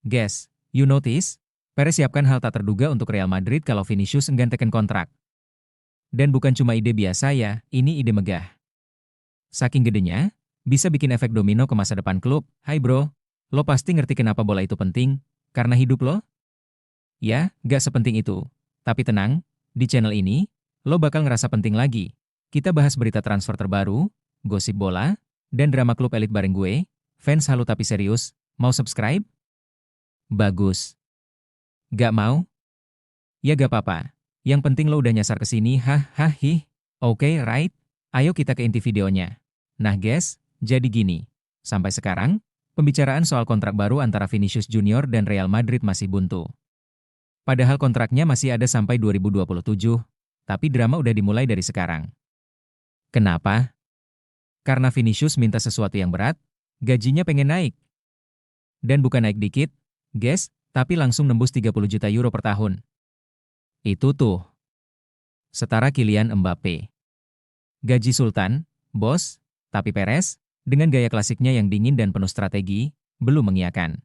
Guys, you notice? Perez siapkan hal tak terduga untuk Real Madrid kalau Vinicius enggan teken kontrak. Dan bukan cuma ide biasa ya, ini ide megah. Saking gedenya, bisa bikin efek domino ke masa depan klub. Hai bro, lo pasti ngerti kenapa bola itu penting, karena hidup lo? Ya, gak sepenting itu. Tapi tenang, di channel ini, lo bakal ngerasa penting lagi. Kita bahas berita transfer terbaru, gosip bola, dan drama klub elit bareng gue, fans halu tapi serius. Mau subscribe? Bagus. Gak mau? Ya gak apa-apa. Yang penting lo udah nyasar ke sini, hih. Oke, right? Ayo kita ke inti videonya. Nah guys, jadi gini. Sampai sekarang, pembicaraan soal kontrak baru antara Vinicius Junior dan Real Madrid masih buntu. Padahal kontraknya masih ada sampai 2027, tapi drama udah dimulai dari sekarang. Kenapa? Karena Vinicius minta sesuatu yang berat, gajinya pengen naik. Dan bukan naik dikit, guys, tapi langsung nembus 30 juta euro per tahun. Itu tuh. Setara Kylian Mbappe. Gaji sultan, bos, tapi Perez, dengan gaya klasiknya yang dingin dan penuh strategi, belum mengiyakan.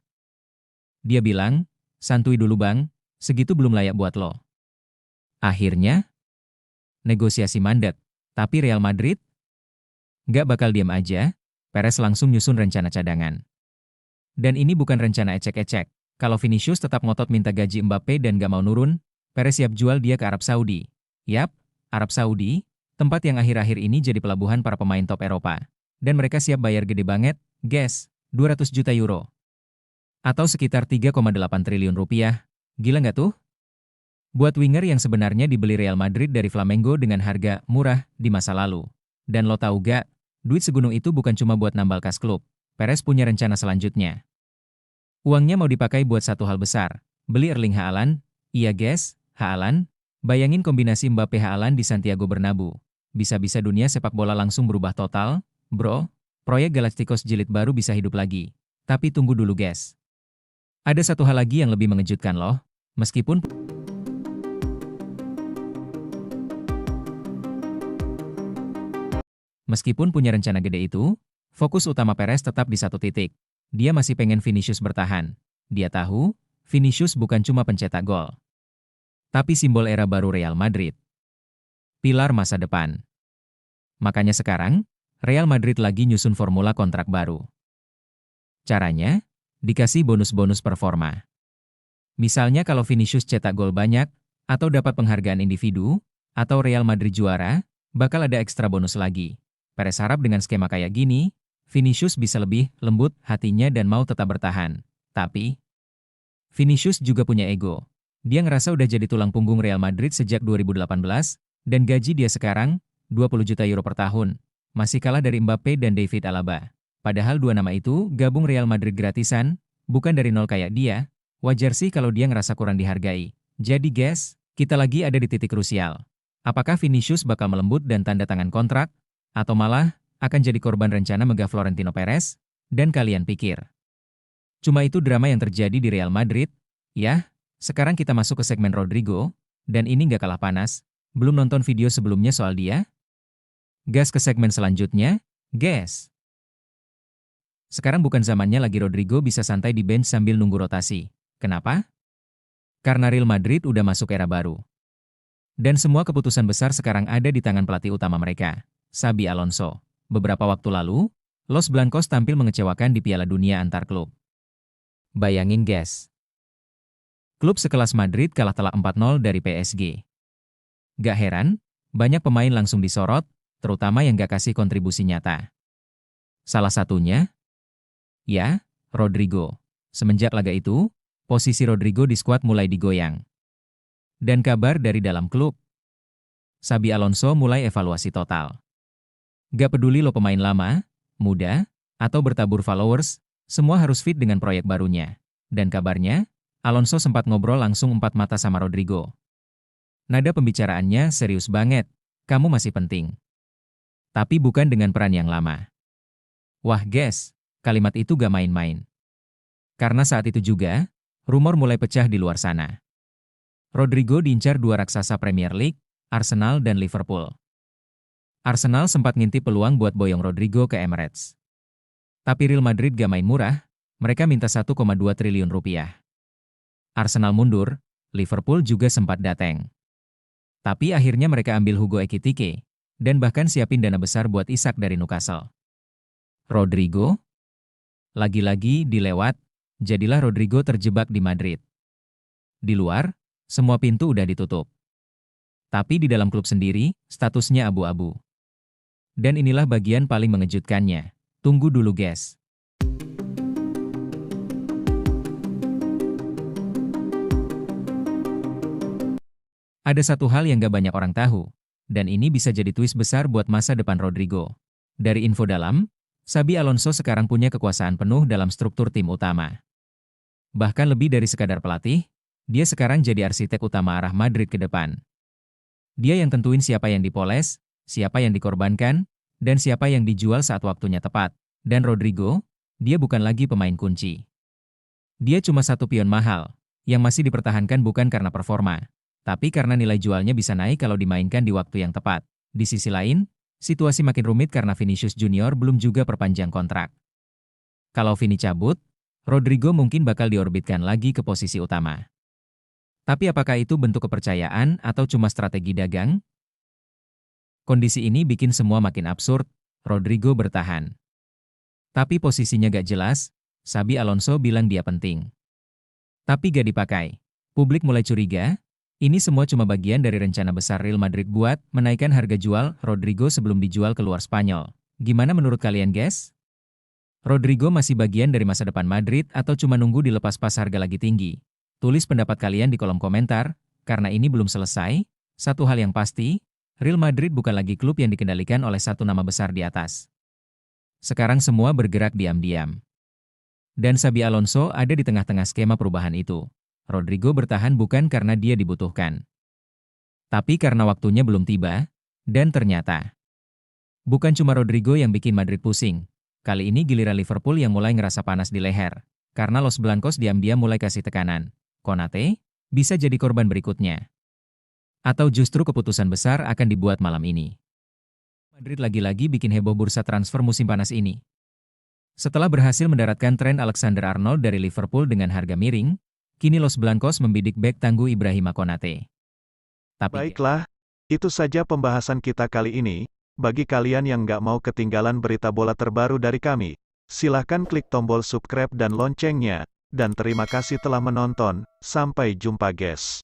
Dia bilang, santuy dulu bang, segitu belum layak buat lo. Akhirnya, negosiasi mandat, tapi Real Madrid nggak bakal diam aja, Perez langsung nyusun rencana cadangan. Dan ini bukan rencana ecek-ecek. Kalau Vinicius tetap ngotot minta gaji Mbappe dan gak mau nurun, Perez siap jual dia ke Arab Saudi. Yap, Arab Saudi, tempat yang akhir-akhir ini jadi pelabuhan para pemain top Eropa. Dan mereka siap bayar gede banget, guys, 200 juta euro. Atau sekitar 3,8 triliun rupiah. Gila nggak tuh? Buat winger yang sebenarnya dibeli Real Madrid dari Flamengo dengan harga murah di masa lalu. Dan lo tahu gak, duit segunung itu bukan cuma buat nambal kas klub. Perez punya rencana selanjutnya. Uangnya mau dipakai buat satu hal besar, beli Erling Haaland. Iya guys, Haaland. Bayangin kombinasi Mbappe Haaland di Santiago Bernabeu. Bisa-bisa dunia sepak bola langsung berubah total, bro. Proyek Galacticos jilid baru bisa hidup lagi. Tapi tunggu dulu guys. Ada satu hal lagi yang lebih mengejutkan loh. Meskipun punya rencana gede itu, fokus utama Perez tetap di satu titik. Dia masih pengen Vinicius bertahan. Dia tahu, Vinicius bukan cuma pencetak gol, tapi simbol era baru Real Madrid. Pilar masa depan. Makanya sekarang, Real Madrid lagi nyusun formula kontrak baru. Caranya, dikasih bonus-bonus performa. Misalnya kalau Vinicius cetak gol banyak, atau dapat penghargaan individu, atau Real Madrid juara, bakal ada ekstra bonus lagi. Perez harap dengan skema kayak gini, Vinicius bisa lebih lembut hatinya dan mau tetap bertahan. Tapi, Vinicius juga punya ego. Dia ngerasa udah jadi tulang punggung Real Madrid sejak 2018, dan gaji dia sekarang, 20 juta euro per tahun. Masih kalah dari Mbappe dan David Alaba. Padahal dua nama itu gabung Real Madrid gratisan, bukan dari nol kayak dia. Wajar sih kalau dia ngerasa kurang dihargai. Jadi guys, kita lagi ada di titik krusial. Apakah Vinicius bakal melembut dan tanda tangan kontrak? Atau malah, akan jadi korban rencana megah Florentino Perez? Dan kalian pikir, cuma itu drama yang terjadi di Real Madrid? Yah, sekarang kita masuk ke segmen Rodrigo, dan ini nggak kalah panas. Belum nonton video sebelumnya soal dia? Gas ke segmen selanjutnya, guys. Sekarang bukan zamannya lagi Rodrigo bisa santai di bench sambil nunggu rotasi. Kenapa? Karena Real Madrid udah masuk era baru. Dan semua keputusan besar sekarang ada di tangan pelatih utama mereka, Xabi Alonso. Beberapa waktu lalu, Los Blancos tampil mengecewakan di Piala Dunia antar klub. Bayangin guys. Klub sekelas Madrid kalah telak 4-0 dari PSG. Gak heran, banyak pemain langsung disorot, terutama yang gak kasih kontribusi nyata. Salah satunya, ya, Rodrigo. Semenjak laga itu, posisi Rodrigo di skuad mulai digoyang. Dan kabar dari dalam klub, Xabi Alonso mulai evaluasi total. Gak peduli lo pemain lama, muda, atau bertabur followers, semua harus fit dengan proyek barunya. Dan kabarnya, Alonso sempat ngobrol langsung empat mata sama Rodrigo. Nada pembicaraannya serius banget, kamu masih penting. Tapi bukan dengan peran yang lama. Wah guys, kalimat itu gak main-main. Karena saat itu juga, rumor mulai pecah di luar sana. Rodrigo diincar dua raksasa Premier League, Arsenal dan Liverpool. Arsenal sempat ngintip peluang buat boyong Rodrigo ke Emirates. Tapi Real Madrid gak main murah, Mereka minta 1,2 triliun rupiah. Arsenal mundur, Liverpool juga sempat datang. Tapi akhirnya mereka ambil Hugo Ekitike, dan bahkan siapin dana besar buat Isak dari Newcastle. Rodrigo? Lagi-lagi dilewat, jadilah Rodrigo terjebak di Madrid. Di luar, semua pintu udah ditutup. Tapi di dalam klub sendiri, statusnya abu-abu. Dan inilah bagian paling mengejutkannya. Tunggu dulu guys. Ada satu hal yang gak banyak orang tahu, dan ini bisa jadi twist besar buat masa depan Rodrigo. Dari info dalam, Xabi Alonso sekarang punya kekuasaan penuh dalam struktur tim utama. Bahkan lebih dari sekadar pelatih, dia sekarang jadi arsitek utama arah Madrid ke depan. Dia yang tentuin siapa yang dipoles, siapa yang dikorbankan, dan siapa yang dijual saat waktunya tepat. Dan Rodrigo, dia bukan lagi pemain kunci. Dia cuma satu pion mahal, yang masih dipertahankan bukan karena performa, tapi karena nilai jualnya bisa naik kalau dimainkan di waktu yang tepat. Di sisi lain, situasi makin rumit karena Vinicius Junior belum juga perpanjang kontrak. Kalau Vini cabut, Rodrigo mungkin bakal diorbitkan lagi ke posisi utama. Tapi apakah itu bentuk kepercayaan atau cuma strategi dagang? Kondisi ini bikin semua makin absurd. Rodrigo bertahan. Tapi posisinya gak jelas, Xabi Alonso bilang dia penting. Tapi gak dipakai. Publik mulai curiga, ini semua cuma bagian dari rencana besar Real Madrid buat menaikkan harga jual Rodrigo sebelum dijual keluar Spanyol. Gimana menurut kalian guys? Rodrigo masih bagian dari masa depan Madrid atau cuma nunggu dilepas pas harga lagi tinggi? Tulis pendapat kalian di kolom komentar, karena ini belum selesai. Satu hal yang pasti, Real Madrid bukan lagi klub yang dikendalikan oleh satu nama besar di atas. Sekarang semua bergerak diam-diam. Dan Xabi Alonso ada di tengah-tengah skema perubahan itu. Rodrigo bertahan bukan karena dia dibutuhkan, tapi karena waktunya belum tiba, dan ternyata bukan cuma Rodrigo yang bikin Madrid pusing. Kali ini giliran Liverpool yang mulai ngerasa panas di leher, karena Los Blancos diam-diam mulai kasih tekanan. Konate bisa jadi korban berikutnya. Atau justru keputusan besar akan dibuat malam ini. Madrid lagi-lagi bikin heboh bursa transfer musim panas ini. Setelah berhasil mendaratkan Trent Alexander-Arnold dari Liverpool dengan harga miring, kini Los Blancos membidik bek tangguh Ibrahima Konate. Baiklah, itu saja pembahasan kita kali ini. Bagi kalian yang nggak mau ketinggalan berita bola terbaru dari kami, silahkan klik tombol subscribe dan loncengnya. Dan terima kasih telah menonton, sampai jumpa guys.